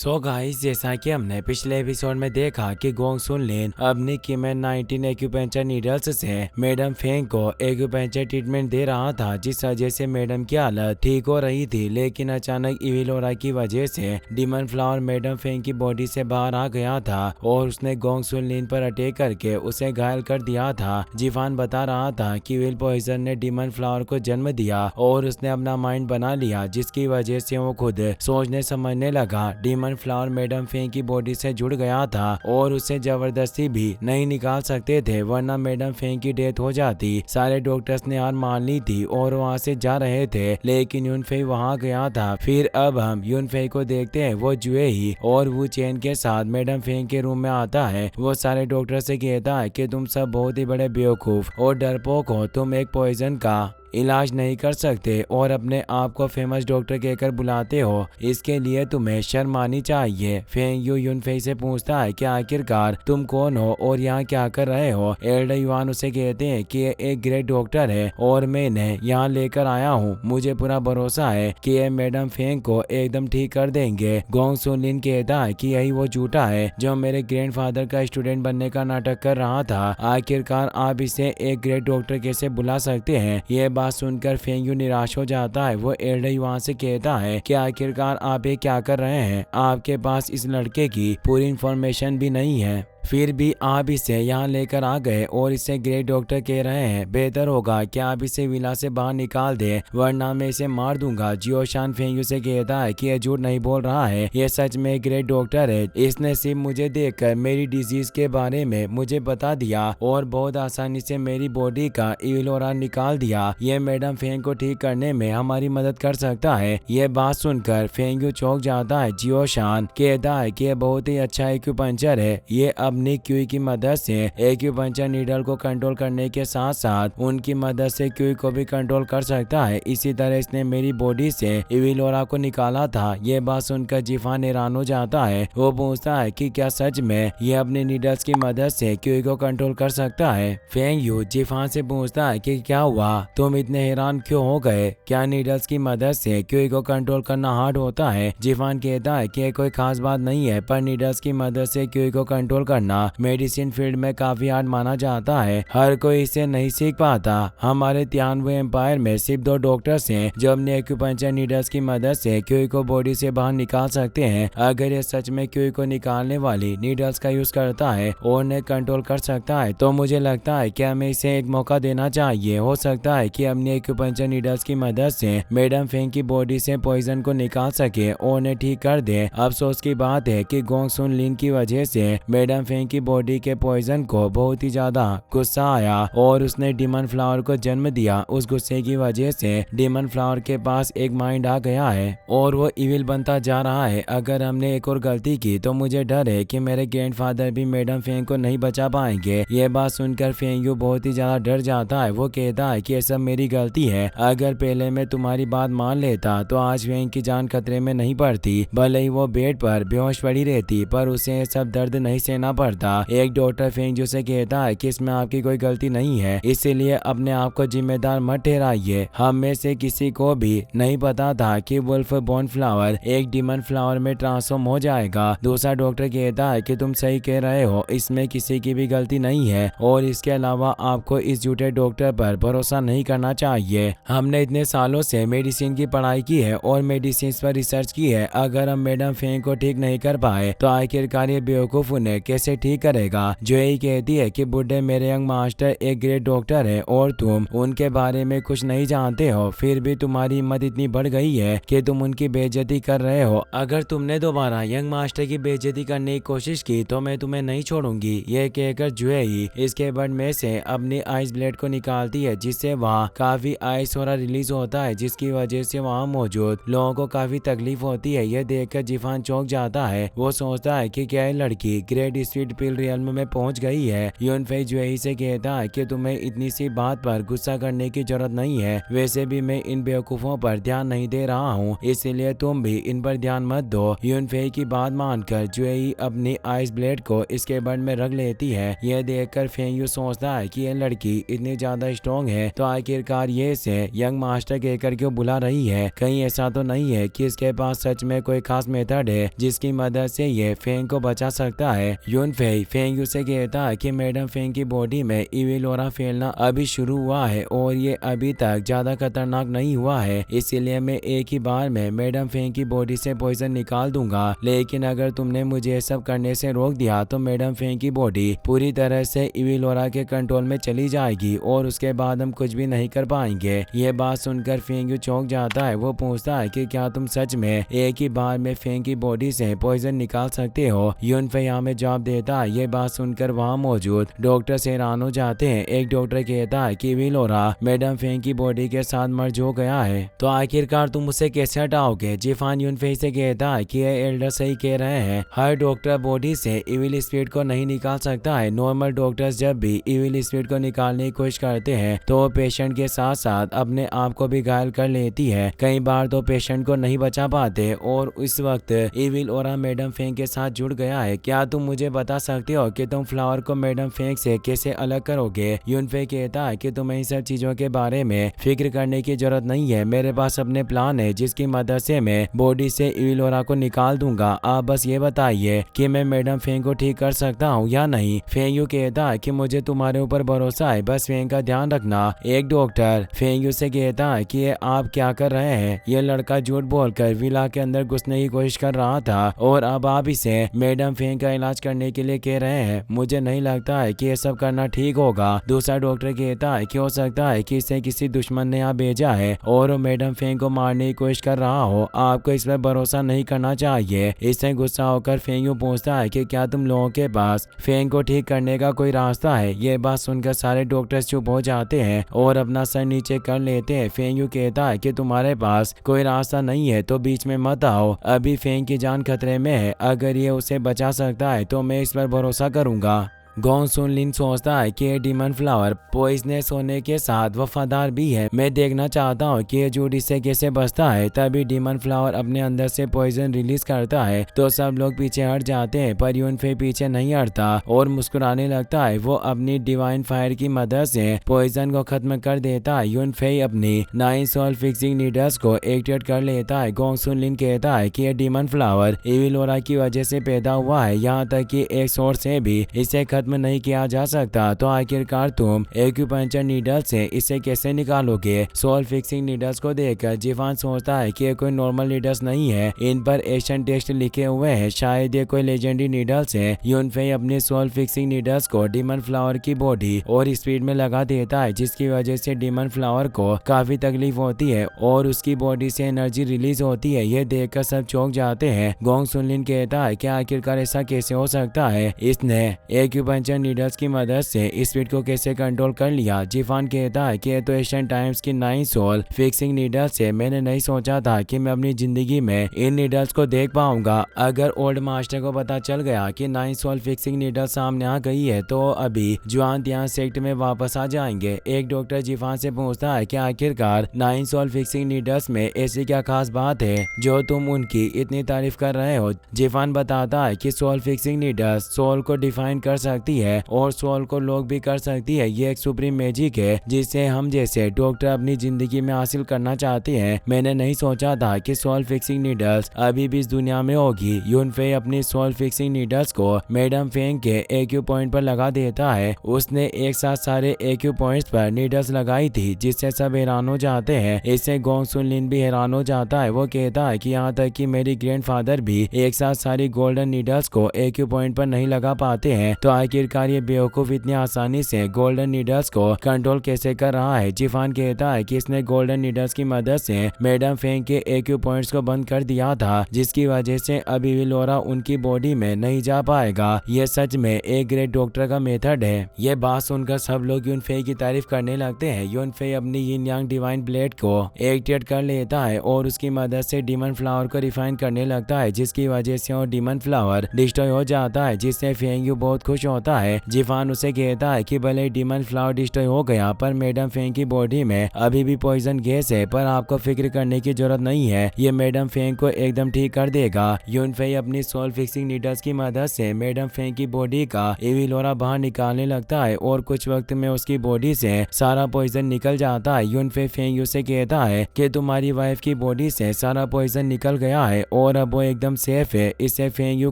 So guys, जैसा कि हमने पिछले एपिसोड में देखा कि गोंग सुन लिन अपनी कीमेन 19 एक्यूपेंचर नीडल्स से मैडम फेंग को एक्यूपेंचर ट्रीटमेंट दे रहा था, जिस वजह से मैडम की हालत ठीक हो रही थी। लेकिन अचानक इविल ओरा की वजह से डीमन फ्लावर मैडम फेंग की बॉडी से बाहर आ गया था और उसने गोंग सुन लिन पर अटैक करके उसे घायल कर दिया था। जिफान बता रहा था कि विल पॉइजन ने डीमन फ्लावर को जन्म दिया और उसने अपना माइंड बना लिया, जिसकी वजह से वो खुद सोचने समझने लगा। डीमन फ्लावर मैडम फेंग की बॉडी से जुड़ गया था और उसे जबरदस्ती भी नहीं निकाल सकते थे, वरना मैडम फेंग की डेथ हो जाती। सारे डॉक्टर्स ने हार मान ली थी और वहाँ से जा रहे थे, लेकिन यूनफेई वहाँ गया था। फिर अब हम यूनफेई को देखते हैं, वो जुए ही और वो चेन के साथ मैडम फेंग के रूम में आता है। वो सारे डॉक्टर से कहता है कि तुम सब बहुत ही बड़े बेवकूफ और डरपोक हो, तुम एक पॉइजन का इलाज नहीं कर सकते और अपने आप को फेमस डॉक्टर कहकर बुलाते हो, इसके लिए तुम्हें शर्म आनी चाहिए। फेंग यू यूनफेई से पूछता है कि आखिरकार तुम कौन हो और यहाँ क्या कर रहे हो। एल्डर युआन उसे कहते हैं कि ये एक ग्रेट डॉक्टर है और मैं इन्हें यहाँ लेकर आया हूँ। मुझे पूरा भरोसा है कि ये मैडम फेंग को एकदम ठीक कर देंगे। गोंग सुन लिन कहता है कि यही वो झूठा है जो मेरे ग्रैंडफादर का स्टूडेंट बनने का नाटक कर रहा था। आखिरकार आप इसे एक ग्रेट डॉक्टर कैसे बुला सकते हैं। ये बात सुनकर फेंग यू निराश हो जाता है। वो एल्डर युआन से कहता है कि आखिरकार आप ये क्या कर रहे हैं, आपके पास इस लड़के की पूरी इंफॉर्मेशन भी नहीं है, फिर भी आप इसे यहाँ लेकर आ गए और इसे ग्रेट डॉक्टर कह रहे हैं। बेहतर होगा कि आप इसे विला से बाहर निकाल दे, वरना मैं इसे मार दूंगा। जियोशान फेंग से कहता है कि यह झूठ नहीं बोल रहा है, यह सच में ग्रेट डॉक्टर है। इसने सिर्फ मुझे देखकर मेरी डिजीज के बारे में मुझे बता दिया और बहुत आसानी से मेरी बॉडी का इविल ओरा निकाल दिया। यह मैडम फेंग को ठीक करने में हमारी मदद कर सकता है। यह बात सुनकर फेंग चौंक जाता है। जियोशान कहता है कि यह बहुत ही अच्छा एक्यूपंक्चर है, ये अपनी क्यूई की मदद से एक्यूपंक्चर नीडल को कंट्रोल करने के साथ साथ उनकी मदद से क्यूई को भी कंट्रोल कर सकता है। इसी तरह इसने मेरी बॉडी से इविल ओरा को निकाला था। ये बात सुनकर जिफान हैरान हो जाता है। वो पूछता है कि क्या सच में ये अपने नीडल्स की मदद से क्यूई को कंट्रोल कर सकता है। फेंग यू जिफान से पूछता है कि क्या हुआ, तुम इतने हैरान क्यों हो गए, क्या नीडल्स की मदद से क्यूई को कंट्रोल करना हार्ड होता है। जिफान कहता है कि कोई खास बात नहीं है, पर नीडल्स की मदद से क्यूई को कंट्रोल करना मेडिसिन फील्ड में काफी हार्ड माना जाता है, हर कोई इसे नहीं सीख पाता। हमारे तियानवे एम्पायर में सिर्फ 2 डॉक्टर्स हैं जो अपने एक्यूपंक्चर नीडल्स की मदद से क्यूई को बॉडी से बाहर निकाल सकते हैं। अगर ये सच में क्यूई को निकालने वाली नीडल्स का यूज करता है और उन्हें कंट्रोल कर सकता है, तो मुझे लगता है कि हमें इसे एक मौका देना चाहिए। हो सकता है कि अपनी एक्यूपंक्चर नीडल्स की मदद से मैडम फेंग की बॉडी से पॉइजन को निकाल सके और उन्हें ठीक कर दे। अफसोस की बात है कि गोंग सुन लिन की वजह से मैडम फेंग की बॉडी के पॉइजन को बहुत ही ज्यादा गुस्सा आया और उसने डीमन फ्लावर को जन्म दिया। उस गुस्से की वजह से डीमन फ्लावर के पास एक माइंड आ गया है और वो इविल बनता जा रहा है। अगर हमने एक और गलती की तो मुझे डर है कि मेरे ग्रैंडफादर भी मैडम फेंग को नहीं बचा पाएंगे। ये बात सुनकर फेंग यू बहुत ही ज्यादा डर जाता है। वो कहता है कि ये सब मेरी गलती है, अगर पहले मैं तुम्हारी बात मान लेता तो आज फेंग की जान खतरे में नहीं पड़ती। भले ही वो बेड पर बेहोश पड़ी रहती, पर उसे ये सब दर्द नहीं सहना पड़ता। एक डॉक्टर फेंग यू से कहता है कि इसमें आपकी कोई गलती नहीं है, इसीलिए अपने आप को जिम्मेदार मत ठहराइए। हम में से किसी को भी नहीं पता था कि वुल्फ बोन फ्लावर एक डीमन फ्लावर में ट्रांसफॉर्म हो जाएगा। दूसरा डॉक्टर कहता है कि तुम सही कह रहे हो, इसमें किसी की भी गलती नहीं है और इसके अलावा आपको इस झूठे डॉक्टर पर भरोसा नहीं करना चाहिए। हमने इतने सालों से मेडिसिन की पढ़ाई की है और मेडिसिन पर रिसर्च की है। अगर हम मैडम फेंग को ठीक नहीं कर पाए तो आखिरकार ये बेवकूफ उन्हें कैसे ठीक करेगा। जो यही कहती है कि बुड्ढे मेरे यंग मास्टर एक ग्रेट डॉक्टर है और तुम उनके बारे में कुछ नहीं जानते हो, फिर भी तुम्हारी हिम्मत इतनी बढ़ गई है कि तुम उनकी बेइज्जती कर रहे हो। अगर तुमने दोबारा यंग मास्टर की बेइज्जती करने की कोशिश की तो मैं तुम्हें नहीं छोड़ूंगी। ये कहकर जुए ही इसके बड में से अपनी आइस ब्लेड को निकालती है, जिससे वहाँ काफी आइस और रिलीज होता है, जिसकी वजह से वहाँ मौजूद लोगों को काफी तकलीफ होती है। यह देखकर जिफान चौंक जाता है। वो सोचता है कि क्या ये लड़की ग्रेट स्वीट पिल रियल्म में पहुंच गई है। यूनफेई जुएई से कहता है कि तुम्हें इतनी सी बात पर गुस्सा करने की जरूरत नहीं है, वैसे भी मैं इन बेवकूफों पर ध्यान नहीं दे रहा हूँ, इसीलिए तुम भी इन पर ध्यान मत दो। यूनफेई की बात मानकर जुएई अपनी आइस ब्लेड को इसके बड में रख लेती है। यह देखकर फेंग सोचता है कि यह लड़की इतनी ज्यादा स्ट्रॉन्ग है तो आखिरकार ये इसे यंग मास्टर कहकर क्यों बुला रही है। कहीं ऐसा तो नहीं है कि इसके पास सच में कोई खास मेथड है जिसकी मदद से ये फेंग को बचा सकता है। यूनफेई फेंग से कहता है कि मैडम फेंग की बॉडी में इविल ऑरा फैलना अभी शुरू हुआ है और ये अभी तक ज्यादा खतरनाक नहीं हुआ है, इसीलिए मैं एक ही बार में मैडम फेंग की बॉडी से पॉइजन निकाल दूंगा। लेकिन अगर तुमने मुझे सब करने से रोक दिया तो मैडम फेंग की बॉडी पूरी तरह से इविल ऑरा के कंट्रोल में चली जाएगी और उसके बाद हम कुछ भी नहीं कर पाएंगे। ये बात सुनकर फेंग चौंक जाता है। वो पूछता है कि क्या तुम सच में एक ही बार में फेंग की बॉडी से पॉइजन निकाल सकते हो? यूनफेई हमें जवाब देता है। ये बात सुनकर वहाँ मौजूद डॉक्टर से हैरान हो जाते हैं। एक डॉक्टर कहता है कि इविल ऑरा मैडम फेंग की बॉडी के साथ मर्ज हो गया है, तो आखिरकार तुम उसे कैसे हटाओगे? जिफान यूनफेई से कहता है कि ये एल्डर सही कह रहे हैं, हर डॉक्टर बॉडी से इविल स्पिरिट को नहीं निकाल सकता है। नॉर्मल डॉक्टर्स जब भी इविल स्पिरिट को निकालने की कोशिश करते हैं तो पेशेंट के साथ साथ अपने आप को भी घायल कर लेती है। कई बार तो पेशेंट को नहीं बचा पाते और इस वक्त इविल ऑरा मैडम फेंग के साथ जुड़ गया है। क्या तुम मुझे बता सकते हो कि तुम फ्लावर को मैडम फेंग से कैसे अलग करोगे? यूनफेई कहता है कि तुम्हें इन सब चीजों के बारे में फिक्र करने की जरूरत नहीं है, मेरे पास अपने प्लान है जिसकी मदद से मैं बॉडी से इविल ऑरा को निकाल दूंगा। आप बस ये बताइए कि मैं मैडम फेंग को ठीक कर सकता हूँ या नहीं। फेंग कहता है कि मुझे तुम्हारे ऊपर भरोसा है, बस फेंग का ध्यान रखना। एक डॉक्टर फेंग से कहता है कि ये आप क्या कर रहे हैं? ये लड़का झूठ बोलकर विला के अंदर घुसने की कोशिश कर रहा था और अब आप इसे मैडम फेंग का इलाज करने के लिए कह रहे हैं। मुझे नहीं लगता है कि ये सब करना ठीक होगा। दूसरा डॉक्टर कहता है कि हो सकता है कि इसे किसी दुश्मन ने यहाँ भेजा है और वो मैडम फेंग को मारने की कोशिश कर रहा हो। आपको इस पर भरोसा नहीं करना चाहिए। इससे गुस्सा होकर फेंग पूछता है कि क्या तुम लोगों के पास फेंग को ठीक करने का कोई रास्ता है? ये बात सुनकर सारे डॉक्टर्स चुप हो जाते हैं और अपना सर नीचे कर लेते हैं। फेंग कहता है कि तुम्हारे पास कोई रास्ता नहीं है तो बीच में मत आओ, अभी फेंग की जान खतरे में है, अगर ये उसे बचा सकता है तो मैं इस पर भरोसा करूंगा। गोंग सुन लिन सोचता है कि ये डीमन फ्लावर पॉइजनस होने के साथ वफादार भी है। मैं देखना चाहता हूँ कि ये झूठ इससे कैसे बचता है। तभी डीमन फ्लावर अपने अंदर से पॉइजन रिलीज करता है तो सब लोग पीछे हट जाते हैं, पर यूनफेई पीछे नहीं हटता और मुस्कुराने लगता है। वो अपनी डिवाइन फायर की मदद से पॉइजन को खत्म कर देता है। यूनफेई अपनी 9 सोल फिक्सिंग नीडल्स को एक्टिवेट कर लेता है। गोंग सुन लिन कहता है कि ये डीमन फ्लावर इविल ऑरा की वजह से पैदा हुआ है, यहाँ तक कि एक सोर्स से भी इसे में नहीं किया जा सकता, तो आखिरकार तुम एक्यूपंक्चर नीडल से इसे कैसे निकालोगे? सोल फिक्सिंग नीडल्स को देखकर जिफान सोचता है कि ये कोई नॉर्मल नीडल्स नहीं है, इन पर एक्शन टेस्ट लिखे हुए हैं, शायद ये कोई लेजेंडरी नीडल्स है। यूनफेई अपनी सोल फिक्सिंग नीडल्स को डीमन फ्लावर की बॉडी और स्पीड में लगा देता है, जिसकी वजह से डीमन फ्लावर को काफी तकलीफ होती है और उसकी बॉडी से एनर्जी रिलीज होती है। ये देखकर सब चौंक जाते हैं। गोंग सुनलिन कहता है कि आखिरकार ऐसा कैसे हो सकता है? इसने एक्यूपंक्चर नीडल्स की मदद से स्पीड को कैसे कंट्रोल कर लिया? जिफान कहता है कि ये तो एशियन टाइम्स की 9 सोल फिक्सिंग नीडल्स है। मैंने नहीं सोचा था कि मैं अपनी जिंदगी में इन नीडल्स को देख पाऊंगा। अगर ओल्ड मास्टर को पता चल गया कि 9 सोल फिक्सिंग नीडल सामने आ गई है तो अभी जुआन त्यान सेक्ट में वापस आ जाएंगे। एक डॉक्टर जिफान से पूछता है कि आखिरकार 9 सोल फिक्सिंग नीडल्स में ऐसी क्या खास बात है जो तुम उनकी इतनी तारीफ कर रहे हो? जिफान बताता है कि सोल फिक्सिंग नीडल्स सोल को डिफाइन कर सकती है और सोल को लॉक भी कर सकती है। ये एक सुप्रीम मैजिक है जिसे हम जैसे डॉक्टर अपनी जिंदगी में हासिल करना चाहते हैं। मैंने नहीं सोचा था कि सोल फिक्सिंग नीडल्स अभी भी इस दुनिया में होगी। यूनफेई अपनी सोल फिक्सिंग नीडल्स को मैडम फेंग के एक्यू पॉइंट पर लगा देता है। उसने एक साथ सारे एक्यू पॉइंट्स पर नीडल्स लगाई थी जिससे सब हैरान हो जाते हैं। इससे गोंग सुन लिन भी हैरान हो जाता है। वो कहता है कि यहाँ तक कि मेरी ग्रैंडफादर भी एक साथ सारी गोल्डन नीडल्स को एक्यू पॉइंट पर नहीं लगा पाते हैं, तो आखिरकार ये बेवकूफ इतनी आसानी से गोल्डन नीडल्स को कंट्रोल कैसे कर रहा है। जिफान कहता है कि इसने गोल्डन नीडल्स की मदद से मैडम फेंग के एक्यू पॉइंट्स को बंद कर दिया था, जिसकी वजह से अभी भी लोरा उनकी बॉडी में नहीं जा पाएगा। ये सच में एक ग्रेट डॉक्टर का मेथड है। ये बात सुनकर सब लोग यूनफेई की तारीफ करने लगते हैं। यूनफेई अपनी यिन यांग डिवाइन ब्लेड को एक्टिवेट कर लेता है और उसकी मदद से डीमन फ्लावर को रिफाइन करने लगता है, जिसकी वजह से वो डीमन फ्लावर डिस्ट्रॉय हो जाता है, जिससे फेंग यू बहुत खुश होता है। जिफान उसे कहता है कि भले डीमन फ्लावर डिस्ट्रॉय हो गया पर मैडम फेंग की बॉडी में अभी भी पॉइजन गैस है, पर आपको फिक्र करने की जरूरत नहीं है, ये मैडम फेंग को एकदम ठीक कर देगा। यूनफेई अपनी सोल फिक्सिंग नीडल्स की मदद से मैडम फेंग की बॉडी का एविल ऑरा बाहर निकालने लगता है और कुछ वक्त में उसकी बॉडी से सारा पॉइजन निकल जाता है। यूनफेई फेंग यू से कहता है कि तुम्हारी वाइफ की बॉडी से सारा पॉइजन निकल गया है और अब वो एकदम सेफ है। इससे फेंग यू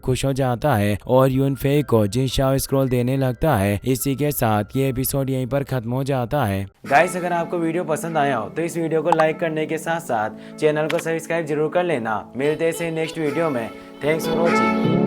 खुश हो जाता है और यूनफेई को जिन शाओ स्क्रॉल देने लगता है। इसी के साथ ये एपिसोड यहीं पर खत्म हो जाता है। गाइस, अगर आपको वीडियो पसंद आया हो तो इस वीडियो को लाइक करने के साथ साथ चैनल को सब्सक्राइब जरूर कर लेना। मिलते हैं नेक्स्ट वीडियो में। Thanks for watching.